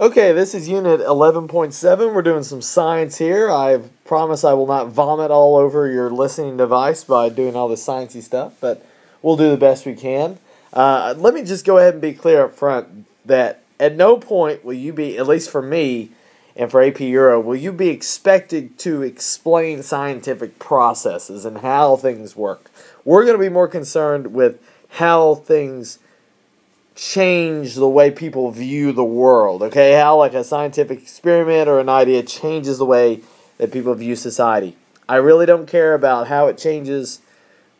Okay, this is Unit 11.7. We're doing some science here. I promise I will not vomit all over your listening device by doing all this sciencey stuff, but we'll do the best we can. Let me just go ahead and be clear up front that at no point will you be, at least for me and for AP Euro, will you be expected to explain scientific processes and how things work. We're going to be more concerned with how things change the way people view the world, okay? How like a scientific experiment or an idea changes the way that people view society. I really don't care about how it changes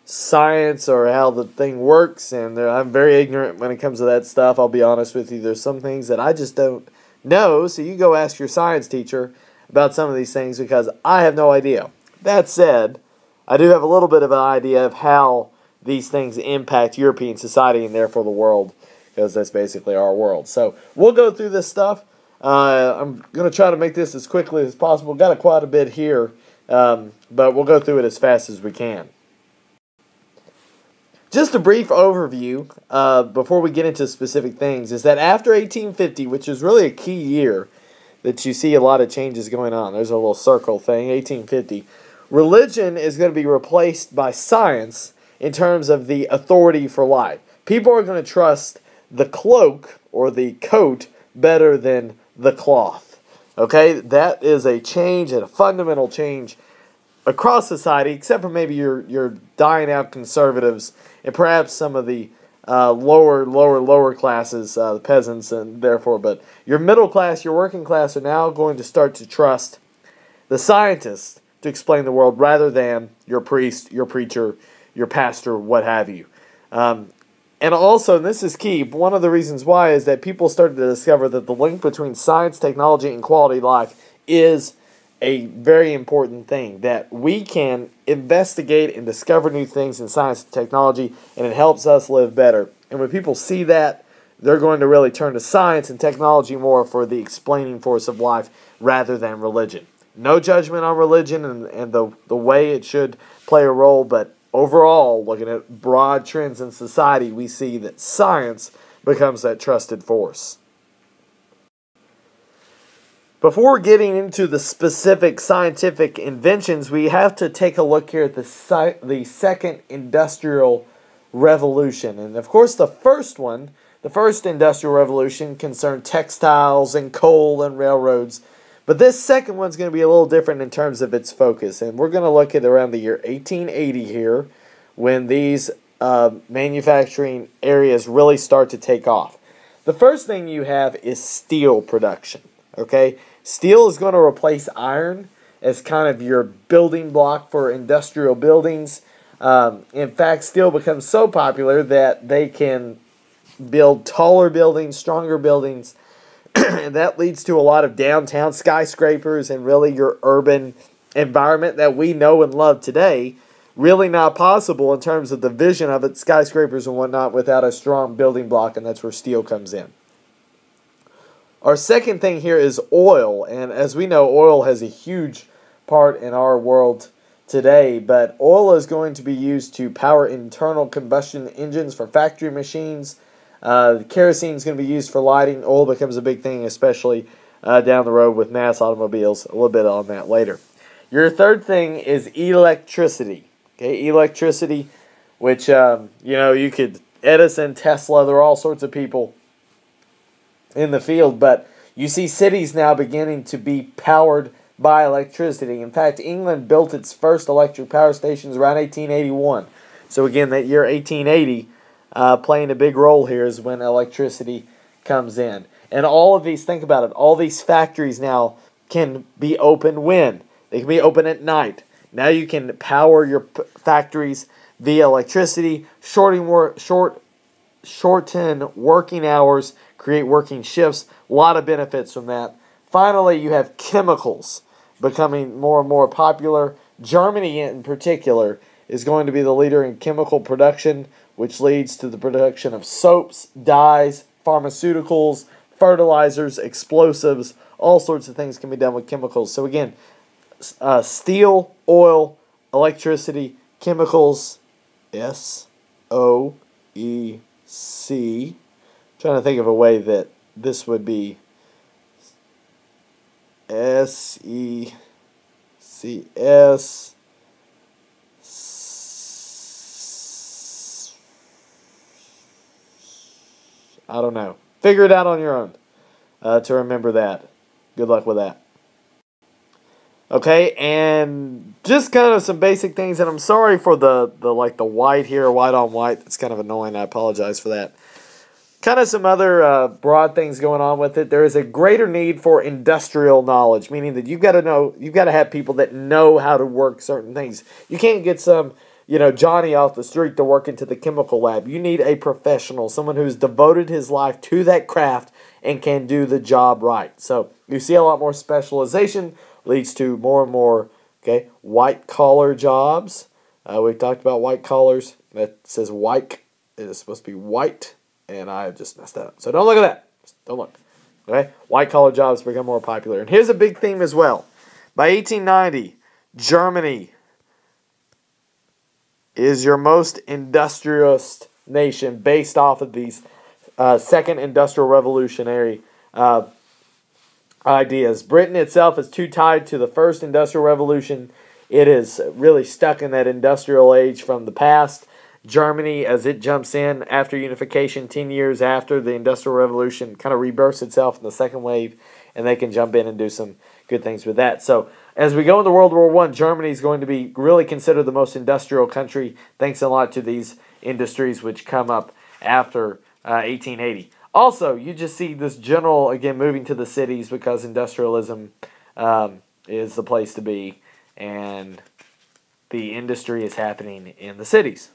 science or how the thing works, and I'm very ignorant when it comes to that stuff. I'll be honest with you. There's some things that I just don't know, so you go ask your science teacher about some of these things because I have no idea. That said, I do have a little bit of an idea of how these things impact European society and therefore the world, because that's basically our world. So we'll go through this stuff. I'm going to try to make this as quickly as possible. Got quite a bit here, but we'll go through it as fast as we can. Just a brief overview before we get into specific things is that after 1850, which is really a key year that you see a lot of changes going on. There's a little circle thing, 1850. Religion is going to be replaced by science in terms of the authority for life. People are going to trust the cloak or the coat better than the cloth. Okay, that is a change and a fundamental change across society, except for maybe your dying out conservatives and perhaps some of the lower classes, the peasants, and therefore, but your middle class, your working class are now going to start to trust the scientists to explain the world rather than your priest, your preacher, your pastor, what have you. And also, and this is key, one of the reasons why is that people started to discover that the link between science, technology, and quality of life is a very important thing, that we can investigate and discover new things in science and technology, and it helps us live better. And when people see that, they're going to really turn to science and technology more for the explaining force of life rather than religion. No judgment on religion and the way it should play a role, but overall, looking at broad trends in society, we see that science becomes that trusted force. Before getting into the specific scientific inventions, we have to take a look here at the second industrial revolution. And of course, the first industrial revolution concerned textiles and coal and railroads. But this second one's going to be a little different in terms of its focus. And we're going to look at around the year 1880 here when these manufacturing areas really start to take off. The first thing you have is steel production. Okay, steel is going to replace iron as kind of your building block for industrial buildings. In fact, steel becomes so popular that they can build taller buildings, stronger buildings, and that leads to a lot of downtown skyscrapers and really your urban environment that we know and love today. Really not possible in terms of the vision of it, skyscrapers and whatnot, without a strong building block, and that's where steel comes in. Our second thing here is oil, and as we know, oil has a huge part in our world today, but oil is going to be used to power internal combustion engines for factory machines. Kerosene is going to be used for lighting. Oil becomes a big thing, especially down the road with mass automobiles. A little bit on that later. Your third thing is electricity. Okay, electricity, which, you could, Edison, Tesla, there are all sorts of people in the field, but you see cities now beginning to be powered by electricity. In fact, England built its first electric power stations around 1881. So again, that year 1880 playing a big role here is when electricity comes in. And all of these, think about it, all these factories now can be open when? They can be open at night. Now you can power your factories via electricity, shorten working hours, create working shifts. A lot of benefits from that. Finally, you have chemicals becoming more and more popular. Germany in particular is going to be the leader in chemical production, which leads to the production of soaps, dyes, pharmaceuticals, fertilizers, explosives. All sorts of things can be done with chemicals. So again, steel, oil, electricity, chemicals, S-O-E-C. Trying to think of a way that this would be S-E-C-S. I don't know. Figure it out on your own to remember that. Good luck with that. Okay, and just kind of some basic things, and I'm sorry for the white here, white on white. That's kind of annoying. I apologize for that. Kind of some other broad things going on with it. There is a greater need for industrial knowledge, meaning that you've got to have people that know how to work certain things. You can't get some, Johnny off the street to work into the chemical lab. You need a professional, someone who's devoted his life to that craft and can do the job right. So you see a lot more specialization leads to more and more, white-collar jobs. We talked about white collars. That says white. It is supposed to be white, and I just messed that up. So don't look at that. Just don't look. Okay? White-collar jobs become more popular. And here's a big theme as well. By 1890, Germany is your most industrialist nation based off of these second industrial revolutionary ideas. Britain itself is too tied to the first industrial revolution. It is really stuck in that industrial age from the past. Germany, as it jumps in after unification, 10 years after the industrial revolution, kind of rebirths itself in the second wave, and they can jump in and do some good things with that. So as we go into World War I, Germany is going to be really considered the most industrial country, thanks a lot to these industries which come up after 1880. Also, you just see this general, again, moving to the cities because industrialism is the place to be, and the industry is happening in the cities.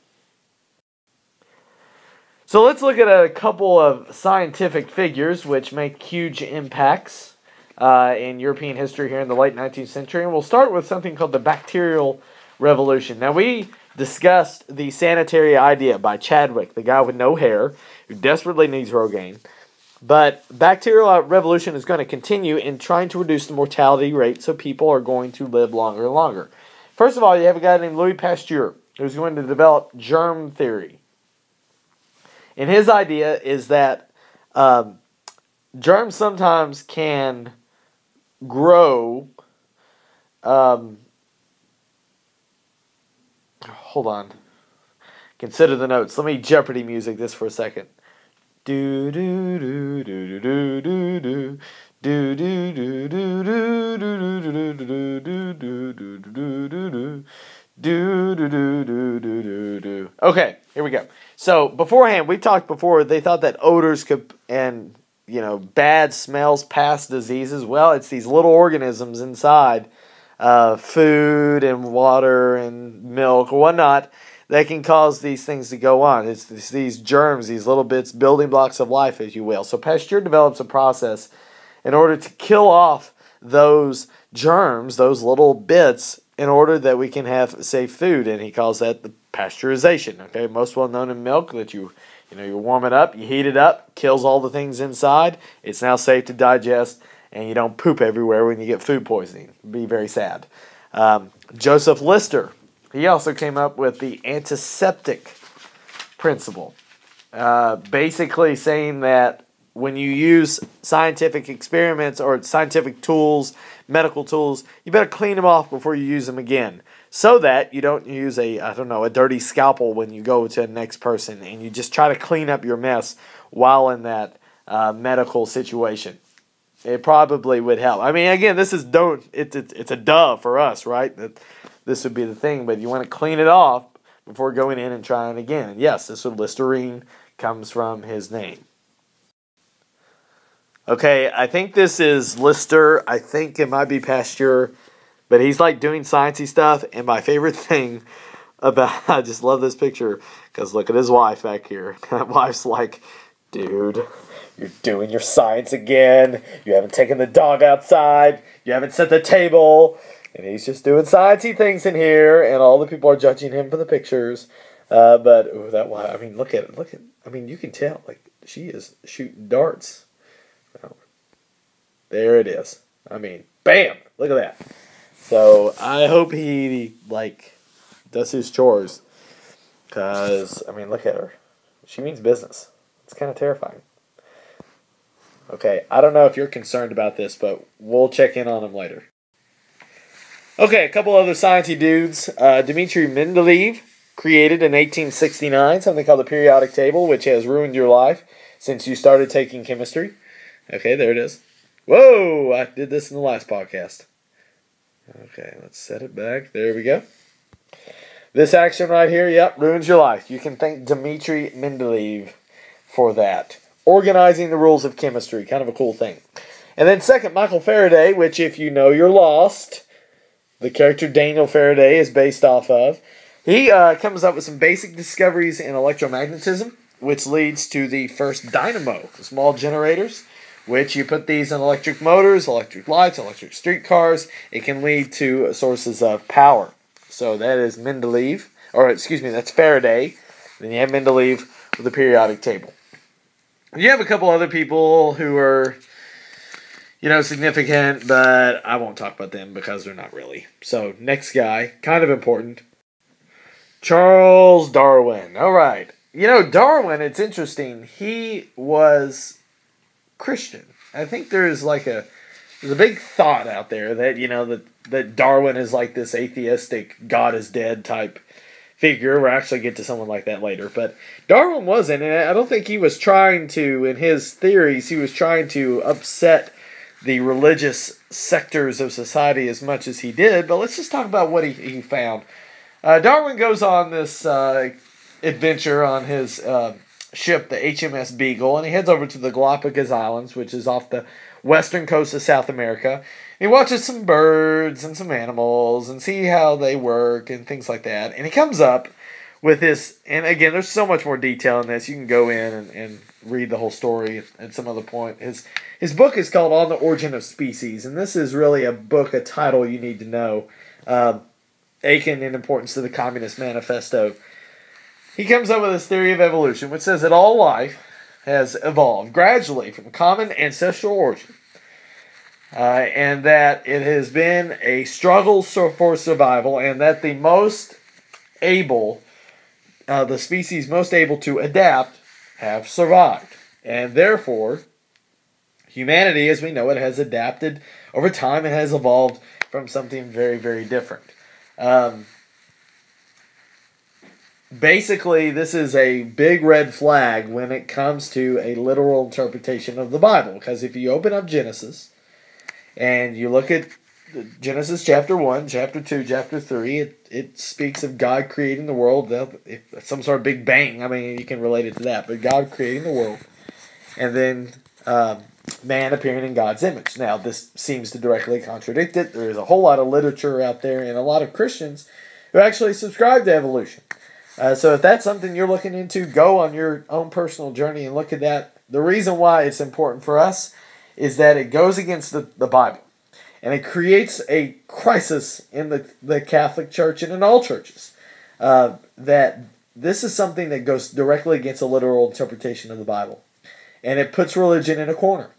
So let's look at a couple of scientific figures which make huge impacts in European history here in the late 19th century. And we'll start with something called the Bacterial Revolution. Now, we discussed the sanitary idea by Chadwick, the guy with no hair, who desperately needs Rogaine. But Bacterial Revolution is going to continue in trying to reduce the mortality rate so people are going to live longer and longer. First of all, you have a guy named Louis Pasteur who's going to develop germ theory. And his idea is that germs sometimes can grow. Hold on. Consider the notes. Let me Jeopardy music this for a second. Do do do do do do do do do do do do do do. Okay, here we go. So beforehand, we talked before. They thought that odors could and bad smells pass diseases. Well, it's these little organisms inside food and water and milk or whatnot that can cause these things to go on. It's these germs, these little bits, building blocks of life, if you will. So Pasteur develops a process in order to kill off those germs, those little bits, in order that we can have safe food, and he calls that the pasteurization. Okay, most well known in milk that you warm it up, you heat it up, kills all the things inside. It's now safe to digest, and you don't poop everywhere when you get food poisoning. It'd be very sad. Joseph Lister, he also came up with the antiseptic principle, basically saying that when you use scientific experiments or scientific tools, medical tools, you better clean them off before you use them again, so that you don't use a dirty scalpel when you go to the next person, and you just try to clean up your mess while in that medical situation. It probably would help. I mean, again, it's a duh for us, right? That this would be the thing, but you want to clean it off before going in and trying again. And yes, this would Listerine comes from his name. Okay, I think this is Lister. I think it might be Pasteur, but he's like doing sciencey stuff. And my favorite thing I just love this picture because look at his wife back here. That wife's like, dude, you're doing your science again. You haven't taken the dog outside. You haven't set the table. And he's just doing sciencey things in here, and all the people are judging him for the pictures. But ooh, that wife, I mean, look at. I mean, you can tell like she is shooting darts. There it is. I mean, bam! Look at that. So I hope he does his chores, cause I mean, look at her. She means business. It's kind of terrifying. Okay, I don't know if you're concerned about this, but we'll check in on them later. Okay, a couple other sciencey dudes. Dmitri Mendeleev created in 1869 something called the periodic table, which has ruined your life since you started taking chemistry. Okay, there it is. Whoa, I did this in the last podcast. Okay, let's set it back. There we go. This action right here, yep, ruins your life. You can thank Dmitri Mendeleev for that. Organizing the rules of chemistry, kind of a cool thing. And then second, Michael Faraday, which if you know you're lost, the character Daniel Faraday is based off of. He comes up with some basic discoveries in electromagnetism, which leads to the first dynamo, the small generators, which you put these in electric motors, electric lights, electric streetcars. It can lead to sources of power. So that is Mendeleev, or excuse me, that's Faraday. Then you have Mendeleev with the periodic table. You have a couple other people who are, significant, but I won't talk about them because they're not really. So next guy, kind of important, Charles Darwin. All right. Darwin, it's interesting. He was Christian. I think there's a big thought out there that, that Darwin is like this atheistic, God is dead type figure. We'll actually get to someone like that later. But Darwin wasn't, and I don't think he was trying to, in his theories, he was trying to upset the religious sectors of society as much as he did. But let's just talk about what he found. Darwin goes on this adventure on his ship, the HMS Beagle, and he heads over to the Galapagos Islands, which is off the western coast of South America. He watches some birds and some animals and see how they work and things like that. And he comes up with this, and again, there's so much more detail in this. You can go in and read the whole story at some other point. His book is called On the Origin of Species, and this is really a title you need to know. Aiken in importance to the Communist Manifesto. He comes up with this theory of evolution, which says that all life has evolved gradually from common ancestral origin, and that it has been a struggle for survival, and that the species most able to adapt have survived. And therefore, humanity, as we know it, has adapted over time and has evolved from something very, very different. Basically, this is a big red flag when it comes to a literal interpretation of the Bible. Because if you open up Genesis and you look at Genesis chapter 1, chapter 2, chapter 3, it speaks of God creating the world, some sort of big bang. I mean, you can relate it to that, but God creating the world. And then man appearing in God's image. Now, this seems to directly contradict it. There is a whole lot of literature out there and a lot of Christians who actually subscribe to evolution. So if that's something you're looking into, go on your own personal journey and look at that. The reason why it's important for us is that it goes against the Bible. And it creates a crisis in the Catholic Church and in all churches. That this is something that goes directly against a literal interpretation of the Bible. And it puts religion in a corner.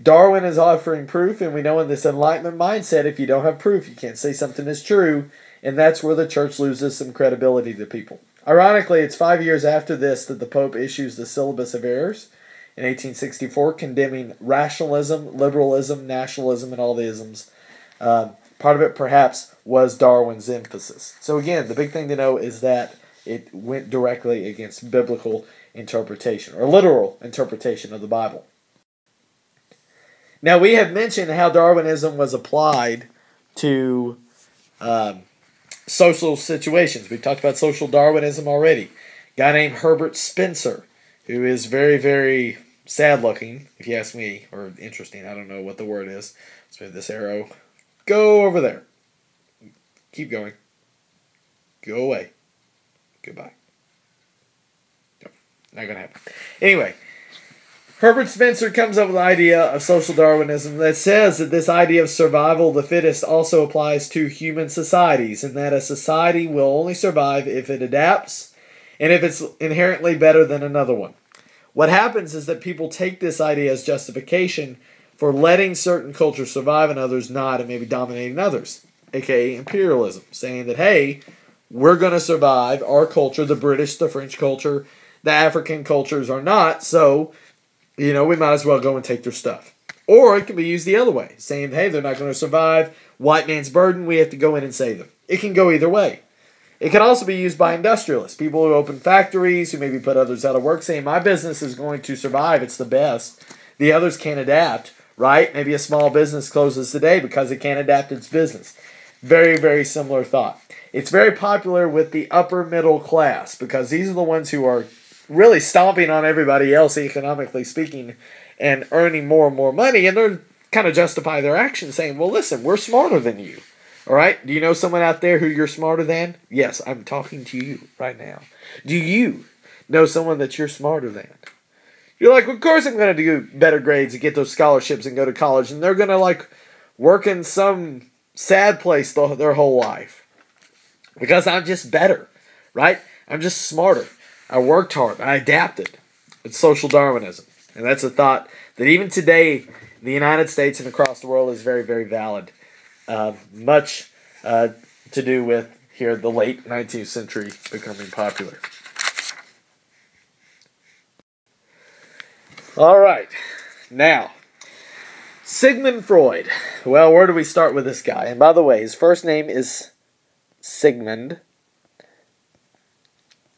Darwin is offering proof, and we know in this Enlightenment mindset, if you don't have proof, you can't say something is true. And that's where the church loses some credibility to people. Ironically, it's 5 years after this that the Pope issues the Syllabus of Errors in 1864, condemning rationalism, liberalism, nationalism, and all the isms. Part of it, perhaps, was Darwin's emphasis. So again, the big thing to know is that it went directly against biblical interpretation, or literal interpretation of the Bible. Now, we have mentioned how Darwinism was applied to social situations. We've talked about social Darwinism already. A guy named Herbert Spencer, who is very, very sad-looking, if you ask me, or interesting. I don't know what the word is. Let's move this arrow. Go over there. Keep going. Go away. Goodbye. No, not going to happen. Anyway, Herbert Spencer comes up with the idea of social Darwinism that says that this idea of survival of the fittest also applies to human societies, and that a society will only survive if it adapts and if it's inherently better than another one. What happens is that people take this idea as justification for letting certain cultures survive and others not, and maybe dominating others, aka imperialism, saying that, hey, we're going to survive, our culture, the British, the French culture, the African cultures are not, so we might as well go and take their stuff. Or it can be used the other way, saying, hey, they're not going to survive. White man's burden, we have to go in and save them. It can go either way. It can also be used by industrialists, people who open factories, who maybe put others out of work, saying, my business is going to survive, it's the best. The others can't adapt, right? Maybe a small business closes today because it can't adapt its business. Very, very similar thought. It's very popular with the upper middle class because these are the ones who are really stomping on everybody else, economically speaking, and earning more and more money, and they're kind of justify their actions, saying, well, listen, we're smarter than you. All right? Do you know someone out there who you're smarter than? Yes, I'm talking to you right now. Do you know someone that you're smarter than? You're like, of course I'm going to do better grades and get those scholarships and go to college, and they're going to, work in some sad place their whole life. Because I'm just better, right? I'm just smarter. I worked hard. I adapted. It's social Darwinism. And that's a thought that even today, in the United States and across the world, is very, very valid. Much to do with here the late 19th century becoming popular. All right. Now, Sigmund Freud. Well, where do we start with this guy? And by the way, his first name is Sigmund.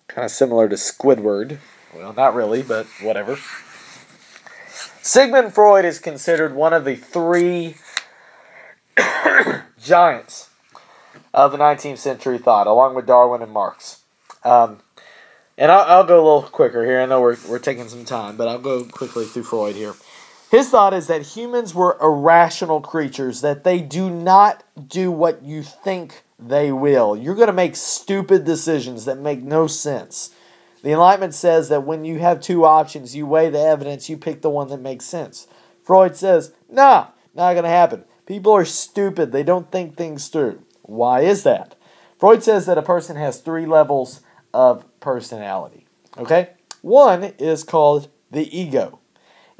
Kind of similar to Squidward. Well, not really, but whatever. Sigmund Freud is considered one of the three giants of the 19th century thought, along with Darwin and Marx. And I'll go a little quicker here. I know we're taking some time, but I'll go quickly through Freud here. His thought is that humans were irrational creatures, that they do not do what you think they will. You're going to make stupid decisions that make no sense. The Enlightenment says that when you have two options, you weigh the evidence, you pick the one that makes sense. Freud says, nah, not going to happen. People are stupid. They don't think things through. Why is that? Freud says that a person has three levels of personality. Okay? One is called the ego.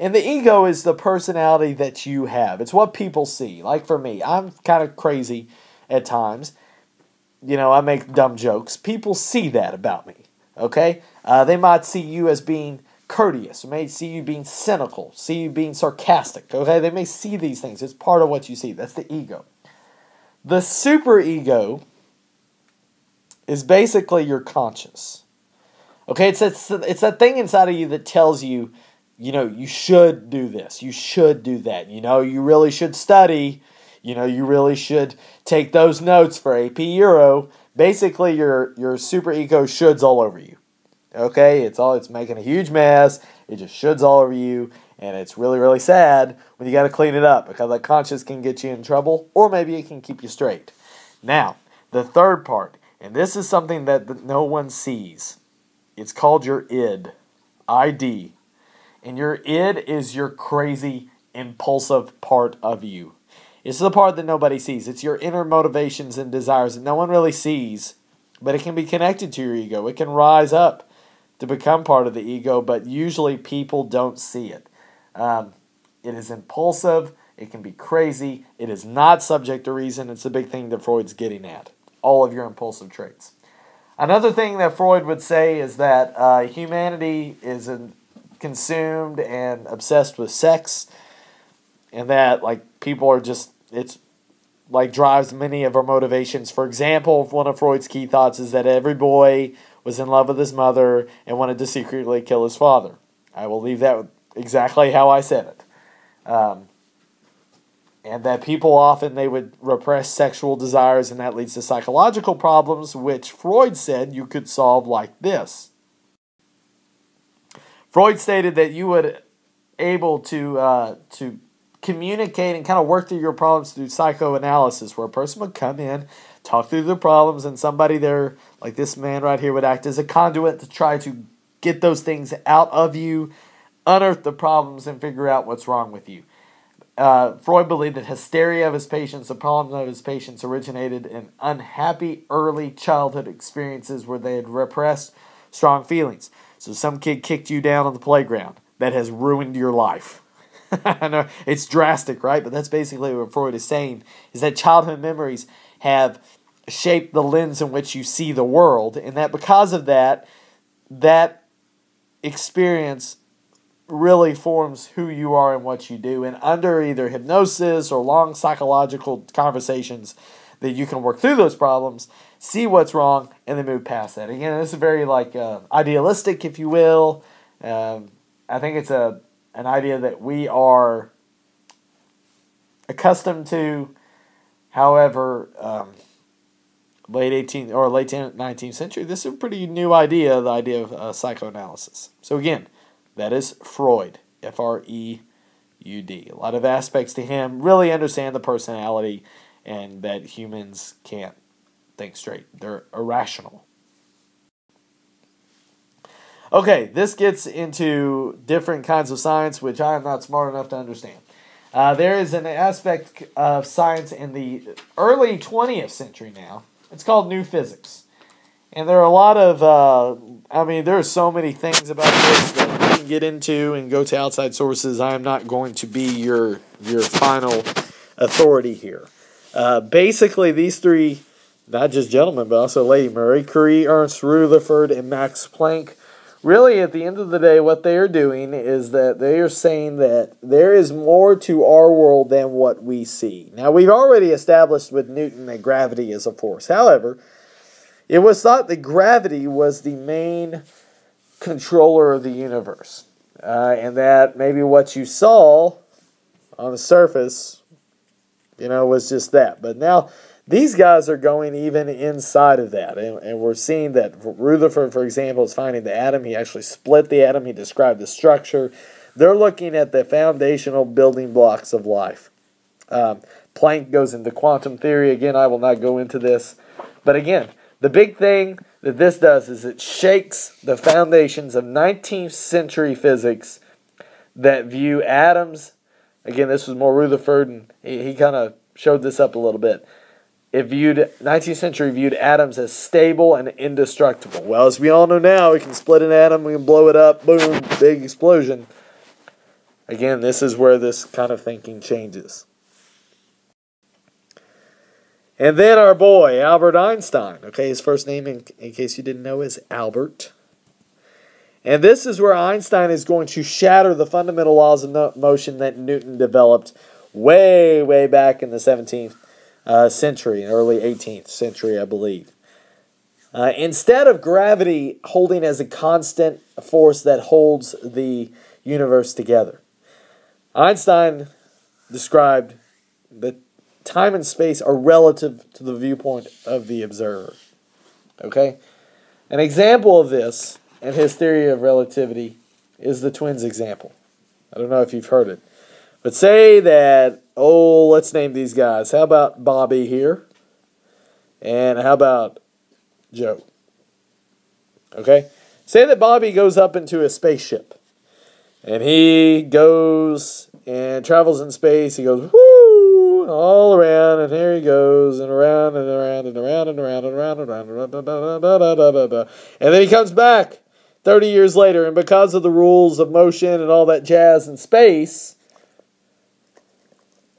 And the ego is the personality that you have. It's what people see. Like for me, I'm kind of crazy at times. I make dumb jokes. People see that about me. Okay? They might see you as being courteous. They may see you being cynical. See you being sarcastic. Okay? They may see these things. It's part of what you see. That's the ego. The superego is basically your conscience. Okay? It's that thing inside of you that tells you, you should do this. You should do that. You really should study. You really should take those notes for AP Euro. Basically, your superego shoulds all over you. Okay? It's making a huge mess. It just shoulds all over you. And it's really, really sad when you got to clean it up because that conscience can get you in trouble or maybe it can keep you straight. Now, the third part, and this is something that no one sees. It's called your id. ID. And your id is your crazy, impulsive part of you. It's the part that nobody sees. It's your inner motivations and desires that no one really sees, but it can be connected to your ego. It can rise up to become part of the ego, but usually people don't see it. It is impulsive. It can be crazy. It is not subject to reason. It's the big thing that Freud's getting at. All of your impulsive traits. Another thing that Freud would say is that humanity is consumed and obsessed with sex, and that people are just, it's drives many of our motivations. For example, one of Freud's key thoughts is that every boy was in love with his mother and wanted to secretly kill his father. I will leave that exactly how I said it. And that people often, they would repress sexual desires, and that leads to psychological problems, which Freud said you could solve like this. Freud stated that you would able to communicate and kind of work through your problems through psychoanalysis, where a person would come in, talk through their problems, and somebody there, like this man right here, would act as a conduit to try to get those things out of you, unearth the problems, and figure out what's wrong with you. Freud believed that hysteria of his patients, the problem of his patients, originated in unhappy early childhood experiences where they had repressed strong feelings. So some kid kicked you down on the playground. That has ruined your life. I know it's drastic, right? But that's basically what Freud is saying, is that childhood memories have shaped the lens in which you see the world, and that because of that, that experience really forms who you are and what you do. And under either hypnosis or long psychological conversations that you can work through those problems, see what's wrong, and then move past that. Again, this is very idealistic, if you will. I think it's an idea that we are accustomed to. However, late 18th or late 19th century, this is a pretty new idea, the idea of psychoanalysis. So again, that is Freud, Freud. A lot of aspects to him, really understand the personality and that humans can't think straight. They're irrational. Okay, this gets into different kinds of science, which I am not smart enough to understand. There is an aspect of science in the early 20th century now. It's called new physics. And there are a lot of, there are so many things about this that we can get into and go to outside sources. I am not going to be your final authority here. Basically, these three, not just gentlemen, but also Lady Marie Curie, Ernst Rutherford, and Max Planck, really, at the end of the day, what they are doing is that they are saying that there is more to our world than what we see. Now, we've already established with Newton that gravity is a force. However, it was thought that gravity was the main controller of the universe. And that maybe what you saw on the surface, was just that. But now, these guys are going even inside of that. And we're seeing that Rutherford, for example, is finding the atom. He actually split the atom. He described the structure. They're looking at the foundational building blocks of life. Planck goes into quantum theory. Again, I will not go into this. But again, the big thing that this does is it shakes the foundations of 19th century physics that view atoms. Again, this was more Rutherford, and he kind of showed this up a little bit. 19th century viewed atoms as stable and indestructible. Well, as we all know now, we can split an atom, we can blow it up, boom, big explosion. Again, this is where this kind of thinking changes. And then our boy, Albert Einstein. Okay, his first name, in case you didn't know, is Albert. And this is where Einstein is going to shatter the fundamental laws of motion that Newton developed way, way back in the 17th century, early 18th century, I believe. Instead of gravity holding as a constant force that holds the universe together, Einstein described that time and space are relative to the viewpoint of the observer. Okay? An example of this in his theory of relativity is the twins example. I don't know if you've heard it. But say that, let's name these guys. How about Bobby here? And how about Joe? Okay? Say that Bobby goes up into a spaceship. And he goes and travels in space. He goes, whoo, all around. And here he goes, and around, and around, and around, and around, and around, and around, and then he comes back 30 years later. And because of the rules of motion and all that jazz in space,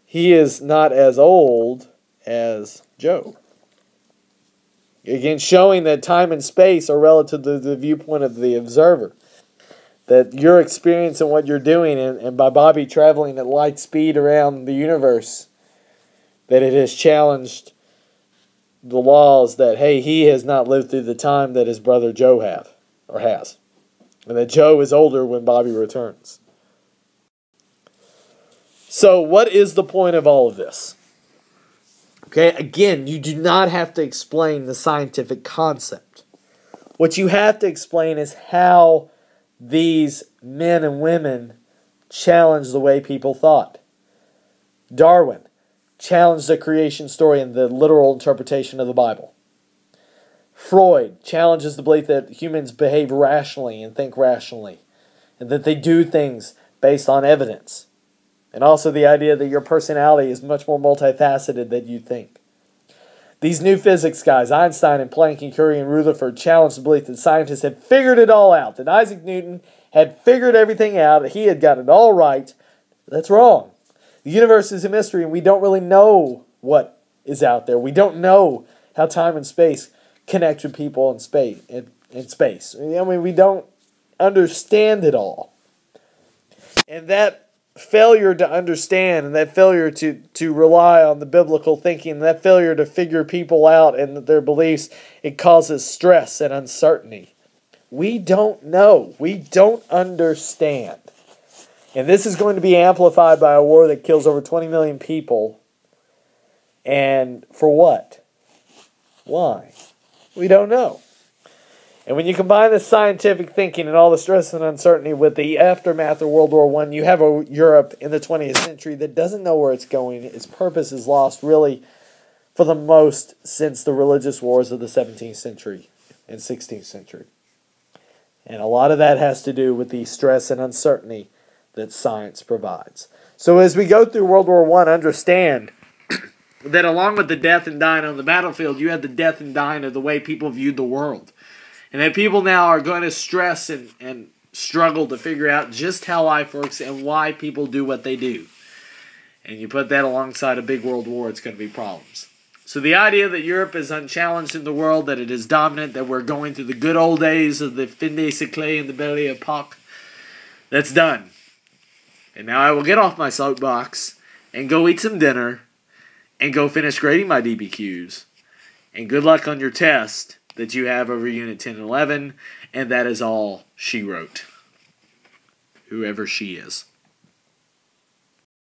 he is not as old as Joe. Again, showing that time and space are relative to the viewpoint of the observer. That your experience and what you're doing, and by Bobby traveling at light speed around the universe, that it has challenged the laws that, hey, he has not lived through the time that his brother Joe has. And that Joe is older when Bobby returns. So, what is the point of all of this? Okay, again, you do not have to explain the scientific concept. What you have to explain is how these men and women challenged the way people thought. Darwin challenged the creation story and the literal interpretation of the Bible. Freud challenges the belief that humans behave rationally and think rationally, and that they do things based on evidence. And also the idea that your personality is much more multifaceted than you think. These new physics guys, Einstein and Planck and Curie and Rutherford, challenged the belief that scientists had figured it all out, that Isaac Newton had figured everything out, that he had got it all right. That's wrong. The universe is a mystery, and we don't really know what is out there. We don't know how time and space connect with people in space. We don't understand it all. And that failure to understand and that failure to rely on the biblical thinking, that failure to figure people out and their beliefs, it causes stress and uncertainty. We don't know. We don't understand. And this is going to be amplified by a war that kills over 20 million people. And for what? Why? We don't know. And when you combine the scientific thinking and all the stress and uncertainty with the aftermath of World War I, you have a Europe in the 20th century that doesn't know where it's going. Its purpose is lost, really, for the most, since the religious wars of the 17th century and 16th century. And a lot of that has to do with the stress and uncertainty that science provides. So as we go through World War I, understand that along with the death and dying on the battlefield, you had the death and dying of the way people viewed the world. And that people now are going to stress and struggle to figure out just how life works and why people do what they do. And you put that alongside a big world war, it's going to be problems. So the idea that Europe is unchallenged in the world, that it is dominant, that we're going through the good old days of the fin de siècle and the Belle Époque, that's done. And now I will get off my soapbox and go eat some dinner and go finish grading my DBQs. And good luck on your test that you have over Unit 10 and 11, and that is all she wrote. Whoever she is.